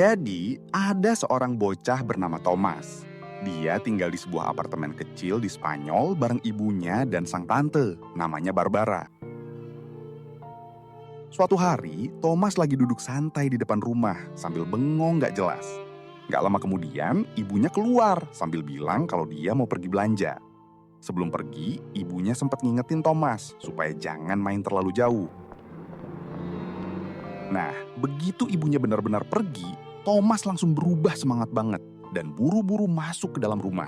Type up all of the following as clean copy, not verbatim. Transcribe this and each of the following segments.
Jadi, ada seorang bocah bernama Thomas. Dia tinggal di sebuah apartemen kecil di Spanyol bareng ibunya dan sang tante, namanya Barbara. Suatu hari, Thomas lagi duduk santai di depan rumah sambil bengong gak jelas. Gak lama kemudian, ibunya keluar sambil bilang kalau dia mau pergi belanja. Sebelum pergi, ibunya sempat ngingetin Thomas supaya jangan main terlalu jauh. Nah, begitu ibunya benar-benar pergi, Thomas langsung berubah semangat banget dan buru-buru masuk ke dalam rumah.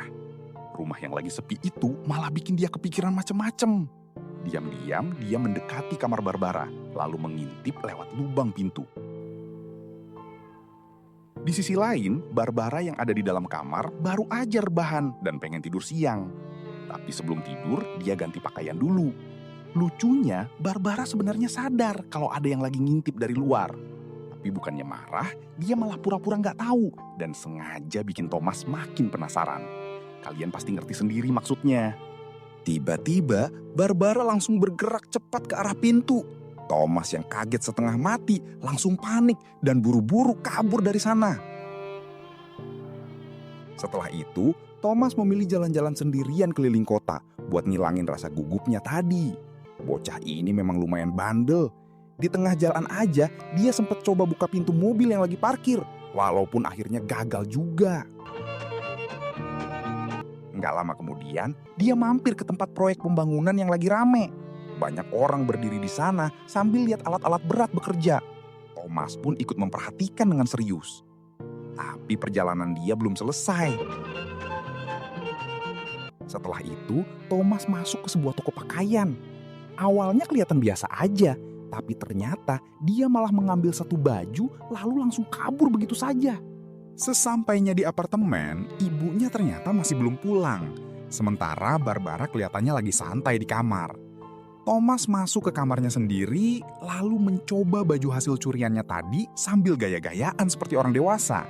Rumah yang lagi sepi itu malah bikin dia kepikiran macem-macem. Diam-diam dia mendekati kamar Barbara, lalu mengintip lewat lubang pintu. Di sisi lain, Barbara yang ada di dalam kamar baru aja rebahan dan pengen tidur siang. Tapi sebelum tidur, dia ganti pakaian dulu. Lucunya, Barbara sebenarnya sadar kalau ada yang lagi ngintip dari luar. Tapi bukannya marah, dia malah pura-pura nggak tahu dan sengaja bikin Thomas makin penasaran. Kalian pasti ngerti sendiri maksudnya. Tiba-tiba, Barbara langsung bergerak cepat ke arah pintu. Thomas yang kaget setengah mati langsung panik dan buru-buru kabur dari sana. Setelah itu, Thomas memilih jalan-jalan sendirian keliling kota buat ngilangin rasa gugupnya tadi. Bocah ini memang lumayan bandel. Di tengah jalan aja, dia sempat coba buka pintu mobil yang lagi parkir, walaupun akhirnya gagal juga. Nggak lama kemudian, dia mampir ke tempat proyek pembangunan yang lagi rame. Banyak orang berdiri di sana sambil lihat alat-alat berat bekerja. Thomas pun ikut memperhatikan dengan serius. Tapi perjalanan dia belum selesai. Setelah itu, Thomas masuk ke sebuah toko pakaian. Awalnya kelihatan biasa aja, tapi ternyata dia malah mengambil satu baju lalu langsung kabur begitu saja. Sesampainya di apartemen, ibunya ternyata masih belum pulang. Sementara Barbara kelihatannya lagi santai di kamar. Thomas masuk ke kamarnya sendiri, lalu mencoba baju hasil curiannya tadi sambil gaya-gayaan seperti orang dewasa.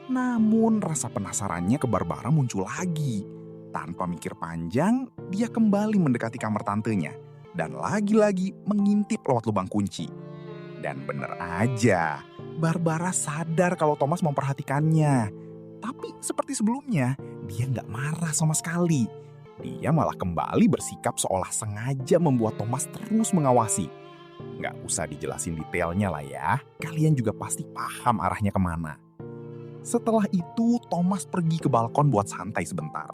Namun rasa penasarannya ke Barbara muncul lagi. Tanpa mikir panjang, dia kembali mendekati kamar tantenya. Dan lagi-lagi mengintip lewat lubang kunci. Dan bener aja, Barbara sadar kalau Thomas memperhatikannya. Tapi seperti sebelumnya, dia nggak marah sama sekali. Dia malah kembali bersikap seolah sengaja membuat Thomas terus mengawasi. Nggak usah dijelasin detailnya lah ya, kalian juga pasti paham arahnya kemana. Setelah itu, Thomas pergi ke balkon buat santai sebentar.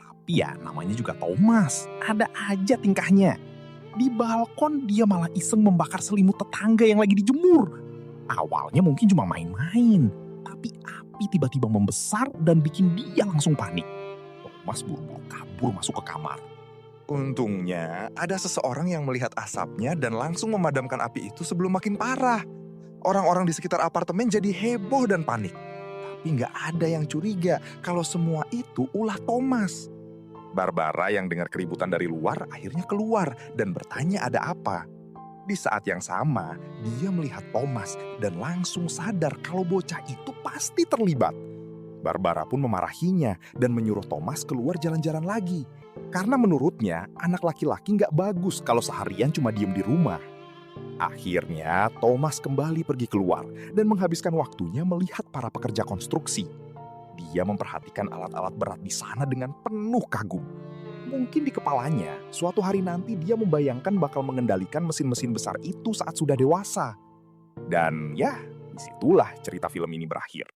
Tapi ya namanya juga Thomas, ada aja tingkahnya. Di balkon dia malah iseng membakar selimut tetangga yang lagi dijemur. Awalnya mungkin cuma main-main, tapi api tiba-tiba membesar dan bikin dia langsung panik. Thomas buru-buru kabur masuk ke kamar. Untungnya ada seseorang yang melihat asapnya dan langsung memadamkan api itu sebelum makin parah. Orang-orang di sekitar apartemen jadi heboh dan panik. Tapi nggak ada yang curiga kalau semua itu ulah Thomas. Barbara yang dengar keributan dari luar akhirnya keluar dan bertanya ada apa. Di saat yang sama, dia melihat Thomas dan langsung sadar kalau bocah itu pasti terlibat. Barbara pun memarahinya dan menyuruh Thomas keluar jalan-jalan lagi. Karena menurutnya, anak laki-laki nggak bagus kalau seharian cuma diem di rumah. Akhirnya, Thomas kembali pergi keluar dan menghabiskan waktunya melihat para pekerja konstruksi. Dia memperhatikan alat-alat berat di sana dengan penuh kagum. Mungkin di kepalanya, suatu hari nanti dia membayangkan bakal mengendalikan mesin-mesin besar itu saat sudah dewasa. Dan ya, disitulah cerita film ini berakhir.